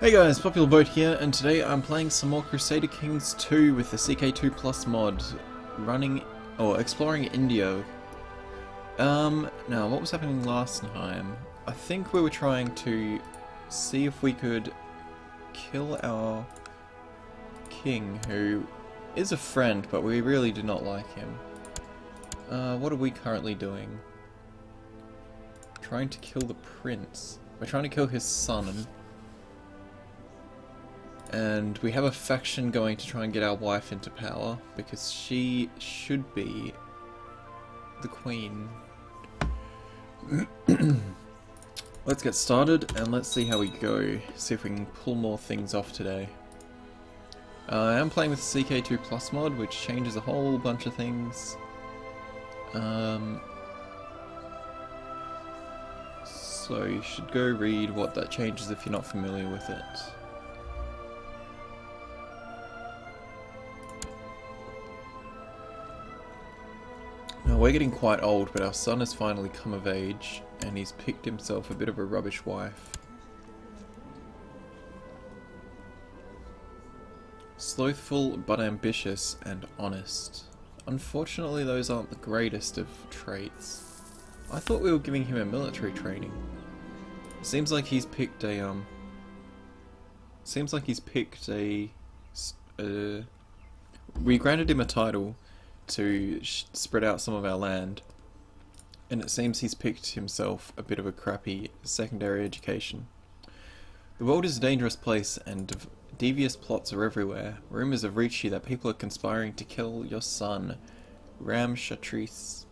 Hey guys, Popular Vote here, and today I'm playing some more Crusader Kings 2 with the CK2Plus mod, exploring India. Now what was happening last time? I think we were trying to see if we could kill our king, who is a friend, but we really do not like him. What are we currently doing? Trying to kill the prince. We're trying to kill his son. And we have a faction going to try and get our wife into power, because she should be the queen. Let's get started, and let's see how we go. See if we can pull more things off today. I am playing with the CK2Plus mod, which changes a whole bunch of things. So you should go read what that changes if you're not familiar with it. Now, we're getting quite old, but our son has finally come of age, and he's picked himself a bit of a rubbish wife. Slothful, but ambitious and honest. Unfortunately, those aren't the greatest of traits. I thought we were giving him a military training. It seems like he's picked a, we granted him a title to spread out some of our land, and it seems he's picked himself a bit of a crappy secondary education. The world is a dangerous place, and devious plots are everywhere. Rumours have reached you that people are conspiring to kill your son, Ram Shastri.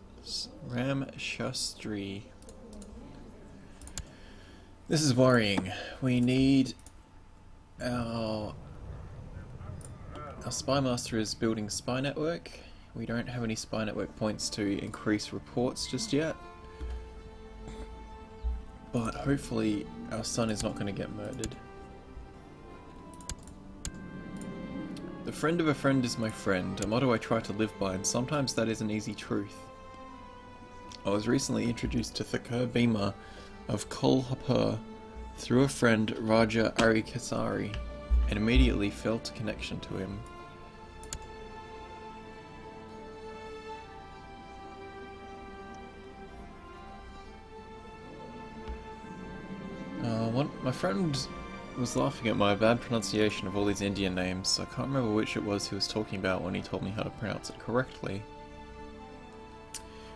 This is worrying. We need our spy master is building spy network. We don't have any spy network points to increase reports just yet, but hopefully our son is not going to get murdered. The friend of a friend is my friend, a motto I try to live by, and sometimes that is an easy truth. I was recently introduced to Thakur Bhima of Kolhapur through a friend, Raja Arikesari, and immediately felt a connection to him. My friend was laughing at my bad pronunciation of all these Indian names. I can't remember which it was he was talking about when he told me how to pronounce it correctly.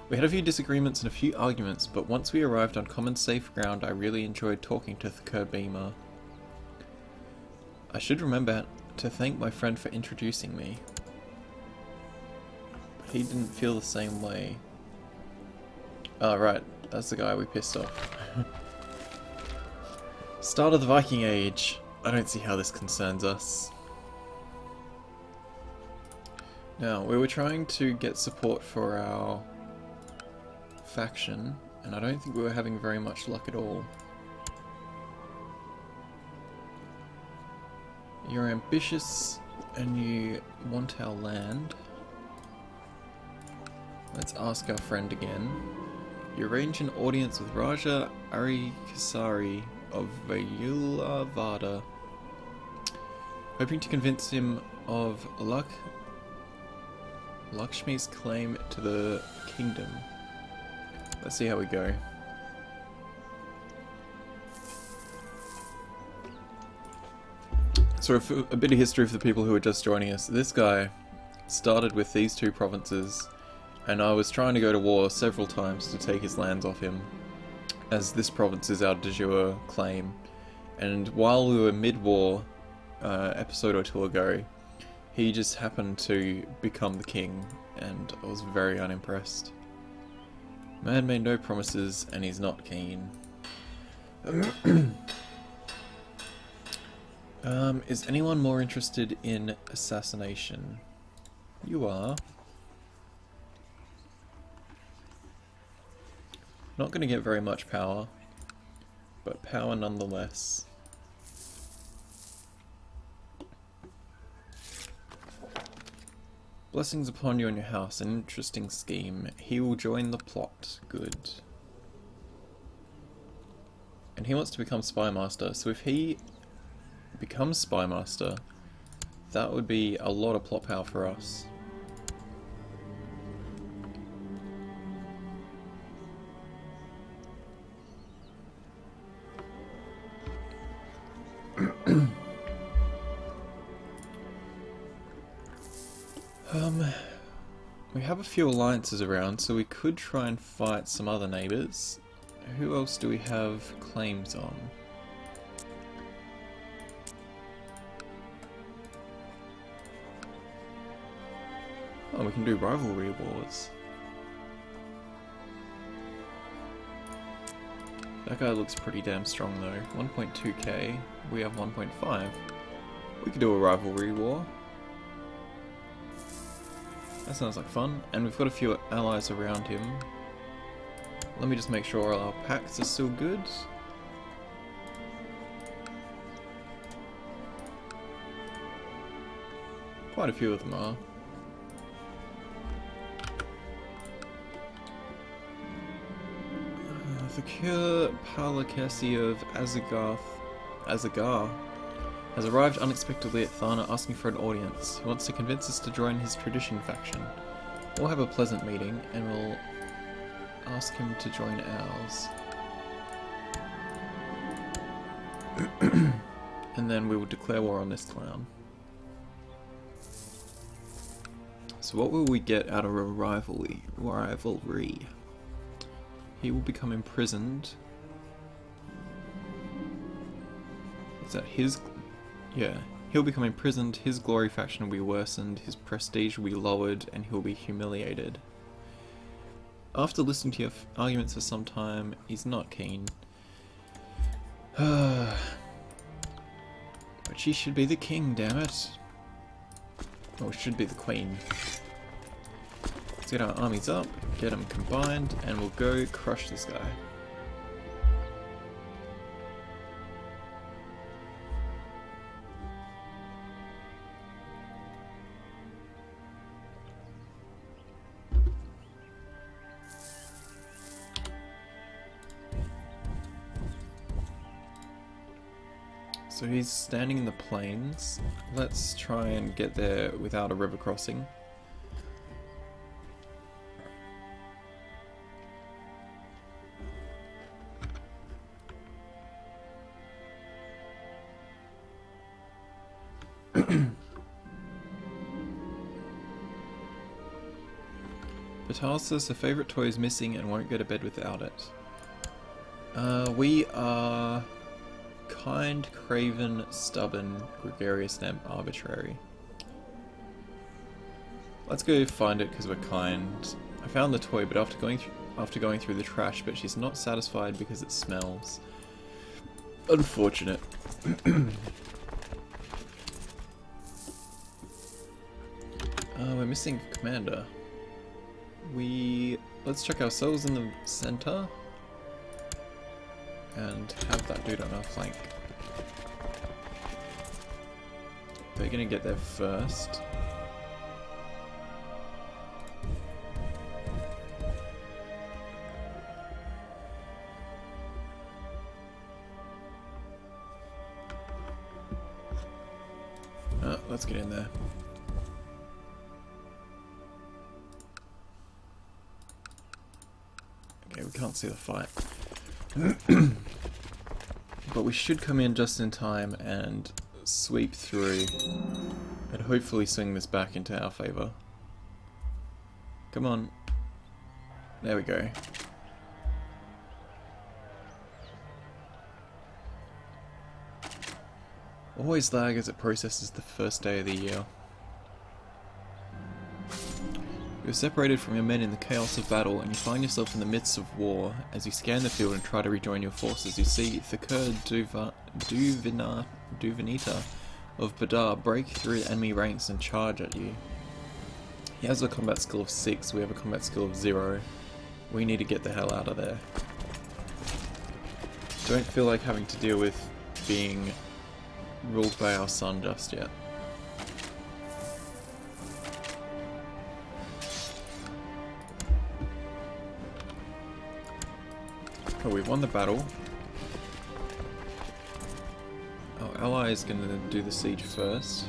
We had a few disagreements and a few arguments, but once we arrived on common safe ground, I really enjoyed talking to Thakur Bhima. I should remember to thank my friend for introducing me. He didn't feel the same way. Oh right, that's the guy we pissed off. Start of the Viking Age. I don't see how this concerns us. Now, we were trying to get support for our faction, and I don't think we were having very much luck at all. You're ambitious, and you want our land. Let's ask our friend again. You arrange an audience with Raja Arikesari of Vayulavada, hoping to convince him of Lakshmi's claim to the kingdom. Let's see how we go. So a bit of history for the people who are just joining us. This guy started with these two provinces, and I was trying to go to war several times to take his lands off him, as this province is our de jure claim. And while we were mid-war, episode or two ago, he just happened to become the king, and I was very unimpressed. Man made no promises, and he's not keen. Is anyone more interested in assassination? You are. Not going to get very much power, but power nonetheless. Blessings upon you and your house, an interesting scheme. He will join the plot. Good. And he wants to become spy master, so if he becomes Spy Master, that would be a lot of plot power for us. We have a few alliances around, so we could try and fight some other neighbours. Who else do we have claims on? Oh, we can do rivalry wars. That guy looks pretty damn strong though. 1.2k, we have 1.5. We could do a rivalry war. That sounds like fun, and we've got a few allies around him. Let me just make sure our pacts are still good. Quite a few of them are. The Cure Palakesi of Azagar has arrived unexpectedly at Thana asking for an audience. He wants to convince us to join his tradition faction. We'll have a pleasant meeting and we'll ask him to join ours. And then we will declare war on this clown. So what will we get out of a rivalry? He will become imprisoned. Is that his... Yeah. He'll become imprisoned, his glory faction will be worsened, his prestige will be lowered, and he'll be humiliated. After listening to your arguments for some time, he's not keen. But she should be the king, damn it. Or should be the queen. Let's get our armies up, get them combined, and we'll go crush this guy. So he's standing in the plains. Let's try and get there without a river crossing. Patal says the favourite toy is missing and won't go to bed without it. We are kind, craven, stubborn, gregarious, and arbitrary. Let's go find it because we're kind. I found the toy, but after going through the trash, but she's not satisfied because it smells. Unfortunate. We're missing a commander. Let's check ourselves in the center and have that dude on our flank. They're gonna get there first. Let's get in there. Okay, we can't see the fight. But we should come in just in time and sweep through and hopefully swing this back into our favour. Come on. There we go. Always lag as it processes the first day of the year. You are separated from your men in the chaos of battle, and you find yourself in the midst of war. As you scan the field and try to rejoin your forces, you see CK2Plus of Badar break through the enemy ranks and charge at you. He has a combat skill of 6, we have a combat skill of 0. We need to get the hell out of there. Don't feel like having to deal with being ruled by our son just yet. Oh, we won the battle. Oh, ally is going to do the siege first.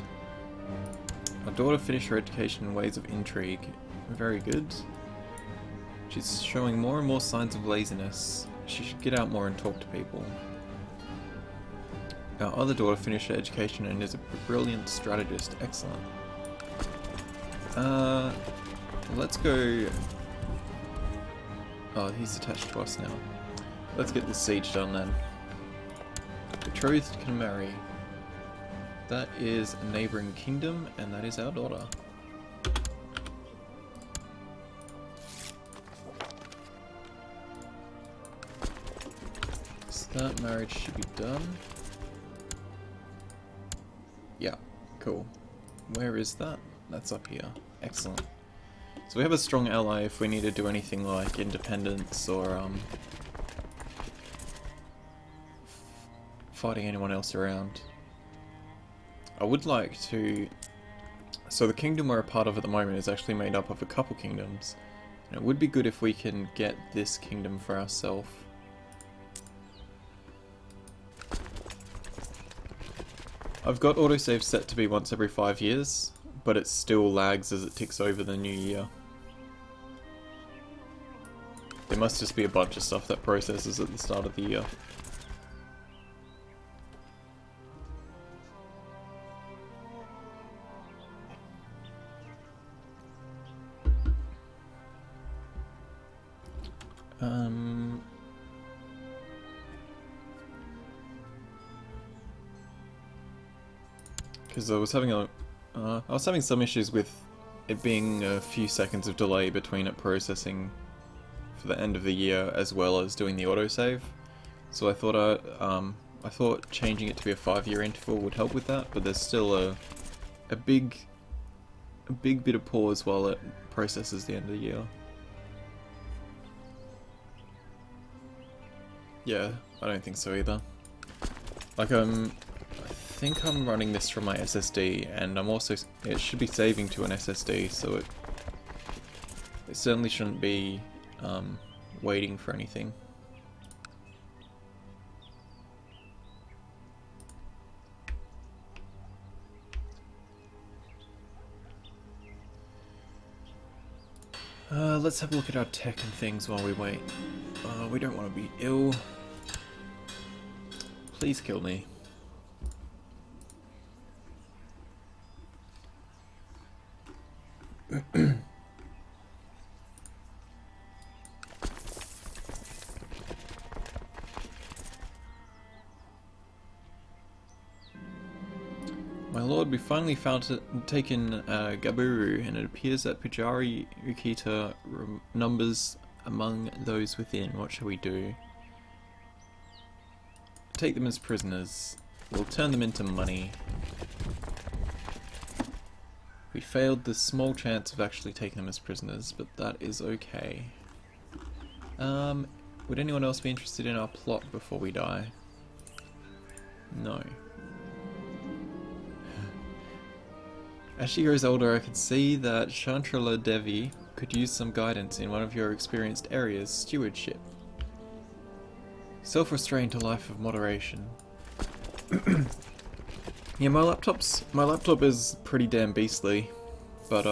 Our daughter finished her education in ways of intrigue. Very good. She's showing more and more signs of laziness. She should get out more and talk to people. Our other daughter finished her education and is a brilliant strategist. Excellent. Let's go... Oh, he's attached to us now. Let's get this siege done then. Betrothed can marry. That is a neighbouring kingdom, and that is our daughter. So that marriage should be done. Yeah, cool. Where is that? That's up here. Excellent. So we have a strong ally if we need to do anything like independence or fighting anyone else around. I would like to... So the kingdom we're a part of at the moment is actually made up of a couple kingdoms. And it would be good if we can get this kingdom for ourselves. I've got autosave set to be once every 5 years, but it still lags as it ticks over the new year. There must just be a bunch of stuff that processes at the start of the year. Because I was having some issues with it being a few seconds of delay between it processing for the end of the year as well as doing the autosave. So I thought changing it to be a 5-year interval would help with that, but there's still a big bit of pause while it processes the end of the year. Yeah, I don't think so either. Like I think I'm running this from my SSD, and I'm also, it should be saving to an SSD, so it certainly shouldn't be waiting for anything. Let's have a look at our tech and things while we wait. We don't want to be ill. Please kill me. My lord, we finally taken Gaburu, and it appears that Pujari Ukita numbers among those within. What shall we do? Take them as prisoners. We'll turn them into money. We failed the small chance of actually taking them as prisoners, but that is okay. Would anyone else be interested in our plot before we die? No. As she grows older, I could see that Chantrala Devi could use some guidance in one of your experienced areas, stewardship. Self-restraint, a life of moderation. Yeah, my laptop is pretty damn beastly, but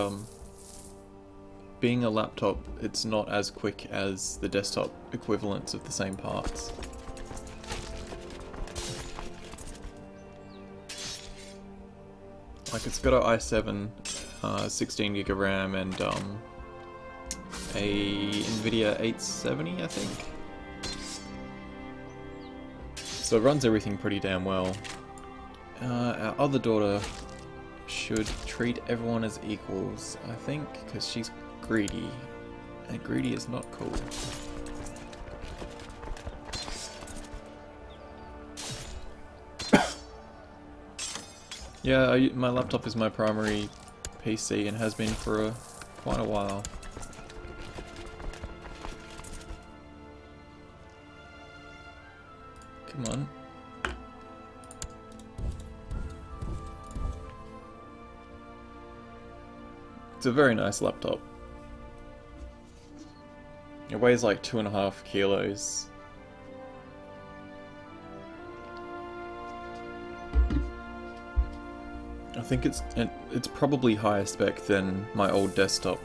being a laptop, it's not as quick as the desktop equivalents of the same parts. Like, it's got an i7, 16GB of RAM, and a NVIDIA 870, I think. So it runs everything pretty damn well. Our other daughter should treat everyone as equals, I think, because she's greedy, and greedy is not cool. Yeah, my laptop is my primary PC and has been for quite a while. Come on. It's a very nice laptop. It weighs like 2.5 kilos. think it's probably higher spec than my old desktop.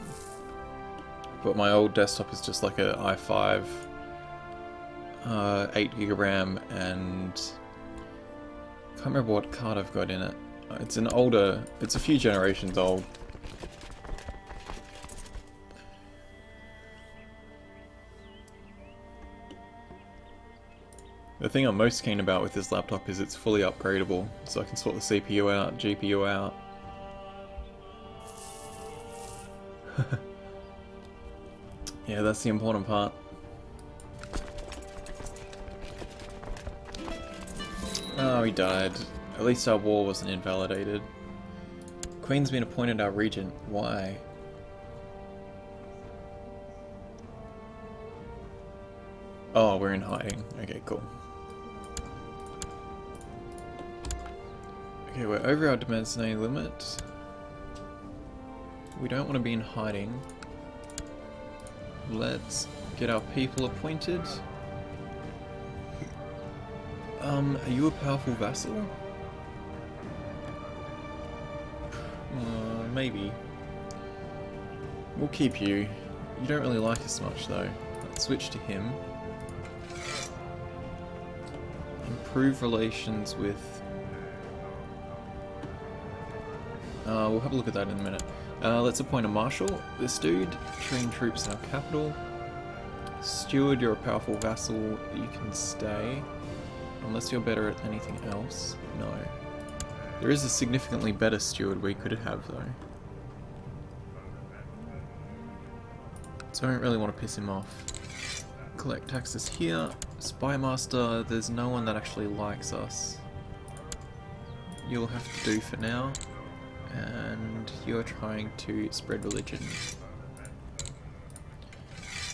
But my old desktop is just like a i5, 8GB RAM, and can't remember what card I've got in it. It's a few generations old. The thing I'm most keen about with this laptop is it's fully upgradable, so I can sort the CPU out, GPU out. Yeah, that's the important part. Oh, he died. At least our war wasn't invalidated. Queen's been appointed our regent. Why? Oh, we're in hiding. Okay, cool. Okay, we're over our Demesne limit. We don't want to be in hiding. Let's get our people appointed. Are you a powerful vassal? Maybe. We'll keep you. You don't really like us much though. Let's switch to him. Improve relations with... we'll have a look at that in a minute. Let's appoint a marshal. This dude. Train troops in our capital. Steward, you're a powerful vassal. You can stay. Unless you're better at anything else. No. There is a significantly better steward we could have though. So I don't really want to piss him off. Collect taxes here. Spy master, there's no one that actually likes us. You'll have to do for now. And you're trying to spread religion.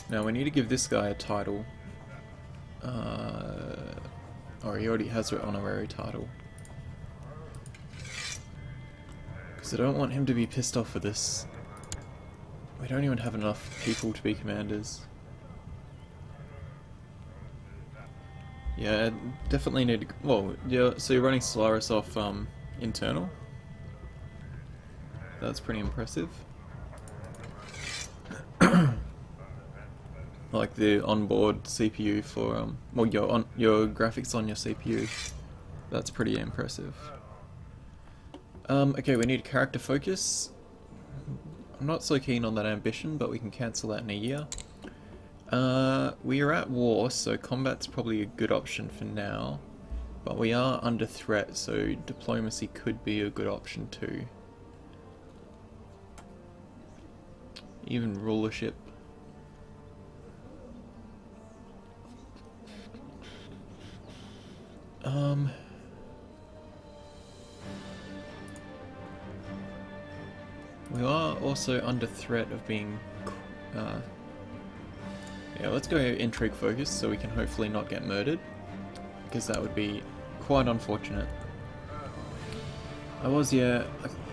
Now we need to give this guy a title. Or he already has an honorary title. Because I don't want him to be pissed off with this. We don't even have enough people to be commanders. Yeah, definitely need to... Well, yeah, so you're running Solaris off internal? That's pretty impressive. Like the onboard CPU for well, your graphics on your CPU. That's pretty impressive. Okay, we need a character focus. I'm not so keen on that ambition, but we can cancel that in a year. We are at war, so combat's probably a good option for now. But we are under threat, so diplomacy could be a good option too. Even rulership. We are also under threat of being... yeah, let's go intrigue focus so we can hopefully not get murdered. Because that would be quite unfortunate. Yeah,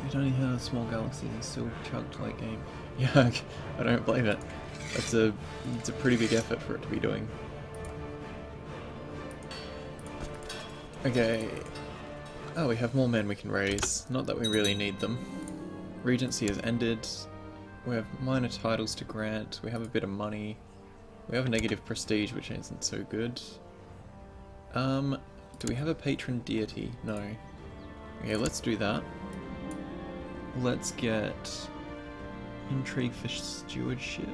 we don't even have small galaxies and still chugged late game. Yeah, I don't blame it. It's a pretty big effort for it to be doing. Okay. Oh, we have more men we can raise. Not that we really need them. Regency has ended. We have minor titles to grant. We have a bit of money. We have a negative prestige, which isn't so good. Do we have a patron deity? No. Okay, let's do that. Let's get intrigue for stewardship.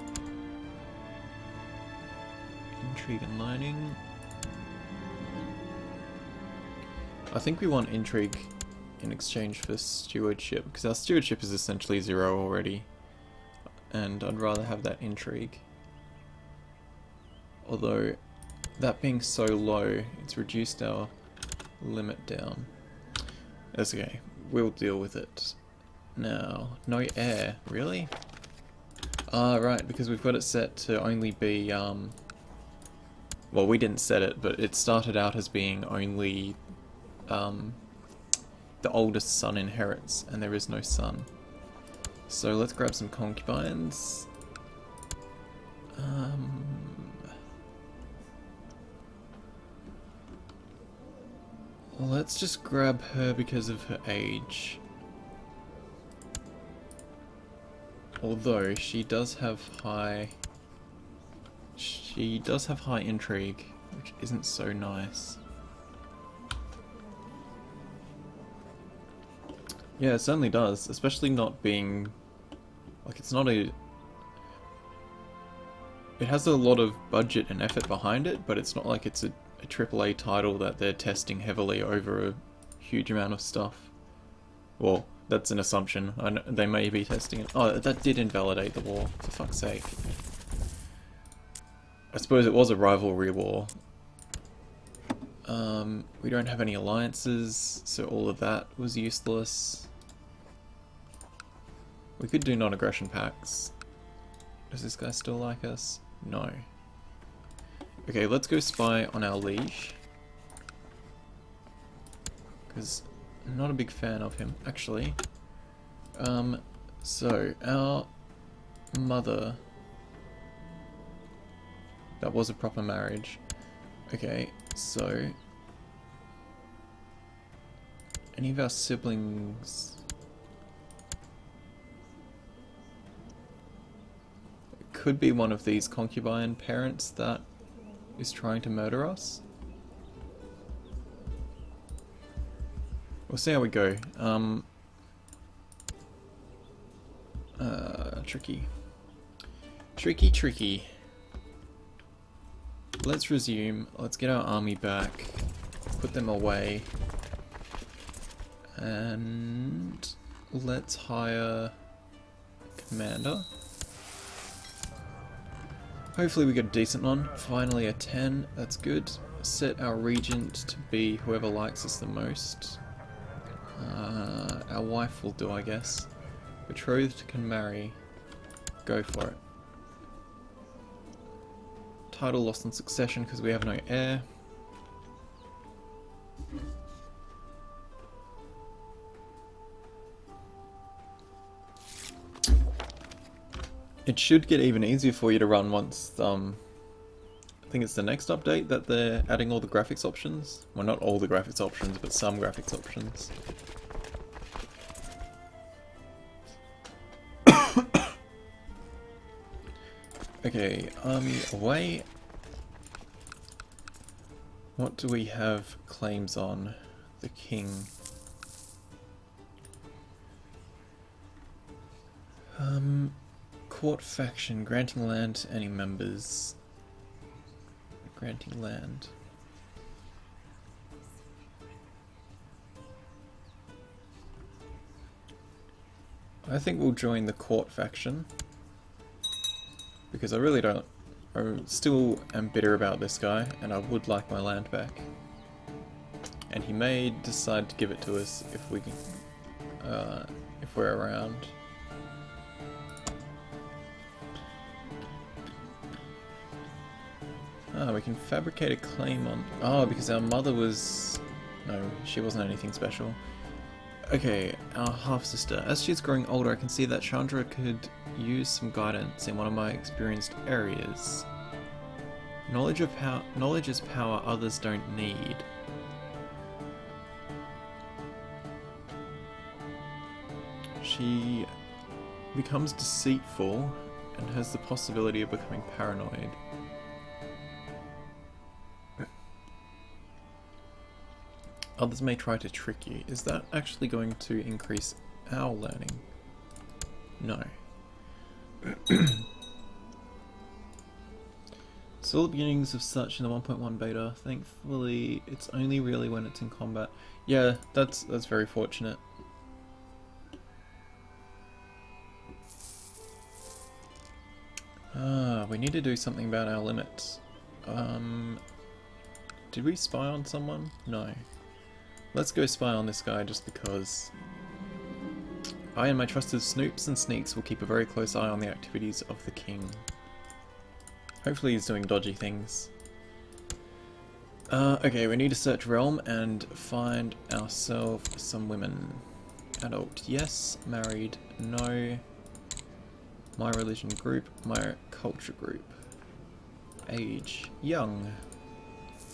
Intrigue and learning. I think we want intrigue in exchange for stewardship, because our stewardship is essentially 0 already. And I'd rather have that intrigue. Although, that being so low, it's reduced our limit down. That's okay, we'll deal with it. Now, no air, really? Right, because we've got it set to only be, well, we didn't set it, but it started out as being only, the oldest son inherits, and there is no son. So let's grab some concubines. Let's just grab her because of her age. Although she does have high... She does have high intrigue, which isn't so nice. Yeah, it certainly does, especially not being... Like, it's not a... It has a lot of budget and effort behind it, but it's not like it's a AAA title that they're testing heavily over a huge amount of stuff. Well, that's an assumption. I know they may be testing it. Oh, that did invalidate the war, for fuck's sake. I suppose it was a rivalry war. We don't have any alliances, so all of that was useless. We could do non-aggression pacts. Does this guy still like us? No. Okay, let's go spy on our liege. Because I'm not a big fan of him, actually. So, our mother... That was a proper marriage. Okay, so... Any of our siblings... It could be one of these concubine parents that is trying to murder us. We'll see how we go. Tricky. Tricky. Let's resume. Let's get our army back. Put them away. And let's hire a commander. Hopefully we get a decent one. Finally a 10. That's good. Set our regent to be whoever likes us the most. Our wife will do, I guess. Betrothed can marry. Go for it. Title lost on succession because we have no heir. It should get even easier for you to run once, I think it's the next update that they're adding all the graphics options. Well, not all the graphics options, but some graphics options. Okay, army away. What do we have claims on? The king. Court faction, granting land to any members. Granting land. I think we'll join the court faction. Because I really don't... I still am bitter about this guy, and I would like my land back. And he may decide to give it to us if we can... if we're around. Ah, we can fabricate a claim on... Oh, because our mother was... No, she wasn't anything special. Okay, our half-sister. As she's growing older, I can see that Chandra could use some guidance in one of my experienced areas. Knowledge is power others don't need. She becomes deceitful and has the possibility of becoming paranoid. Others may try to trick you. Is that actually going to increase our learning? No. Still the beginnings of such in the 1.1 beta. Thankfully, it's only really when it's in combat. Yeah, that's very fortunate. We need to do something about our limits. Did we spy on someone? No. Let's go spy on this guy just because. I and my trusted snoops and sneaks will keep a very close eye on the activities of the king. Hopefully he's doing dodgy things. Okay, we need to search realm and find ourselves some women. Adult, yes. Married, no. My religion group, my culture group. Age, young.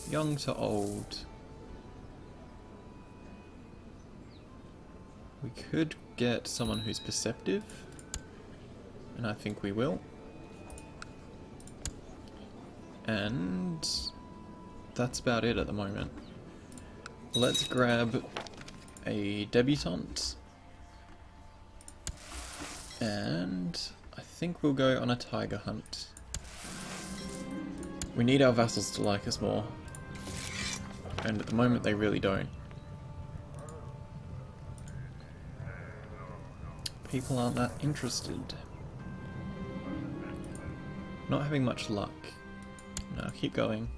Young to old. We could get someone who's perceptive. and I think we will. And that's about it at the moment. Let's grab a debutante, and I think we'll go on a tiger hunt. We need our vassals to like us more, and at the moment they really don't. People aren't that interested. Not having much luck. No, keep going.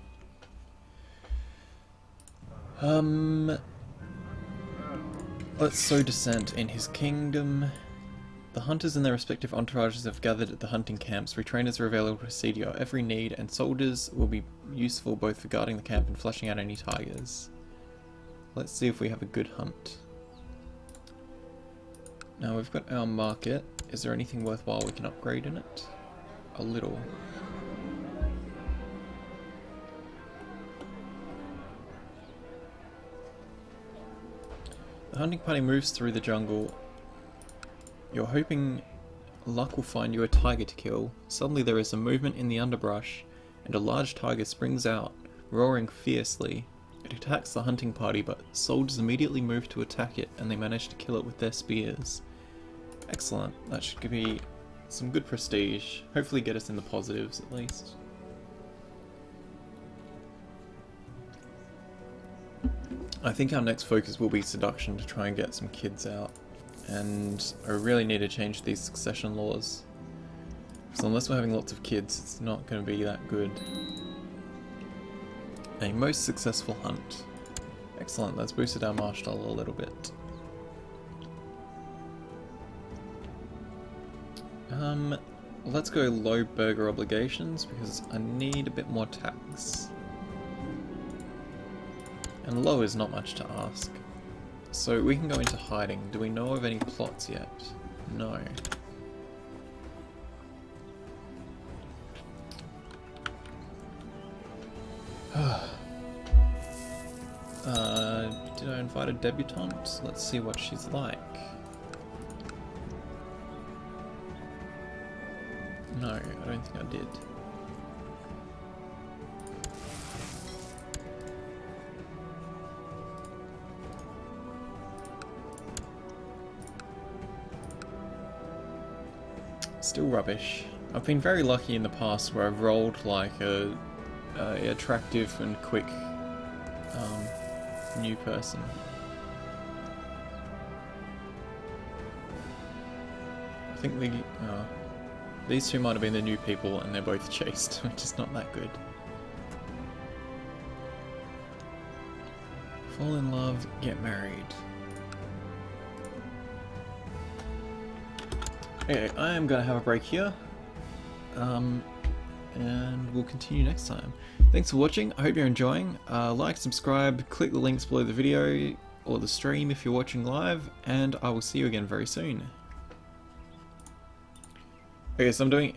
Let's sow dissent in his kingdom. The hunters and their respective entourages have gathered at the hunting camps. Retrainers are available to proceed your every need, and soldiers will be useful both for guarding the camp and flashing out any tigers. Let's see if we have a good hunt. Now we've got our market. Is there anything worthwhile we can upgrade in it? A little. The hunting party moves through the jungle. You're hoping luck will find you a tiger to kill. Suddenly there is a movement in the underbrush, and a large tiger springs out, roaring fiercely. It attacks the hunting party, but soldiers immediately move to attack it, and they manage to kill it with their spears. Excellent. That should give me some good prestige. Hopefully get us in the positives at least. I think our next focus will be seduction to try and get some kids out. And I really need to change these succession laws. So unless we're having lots of kids, it's not going to be that good. A most successful hunt. Excellent, that's boosted our martial a little bit. Let's go low burger obligations because I need a bit more tax. And low is not much to ask. So we can go into hiding. Do we know of any plots yet? No. Did I invite a debutante? Let's see what she's like. No, I don't think I did. Still rubbish. I've been very lucky in the past where I've rolled like a attractive and quick new person. I think these two might have been the new people and they're both chaste, which is not that good. Fall in love, get married. Okay, I am going to have a break here, and we'll continue next time. Thanks for watching, I hope you're enjoying. Like, subscribe, click the links below the video, or the stream if you're watching live, and I will see you again very soon. Okay, so I'm doing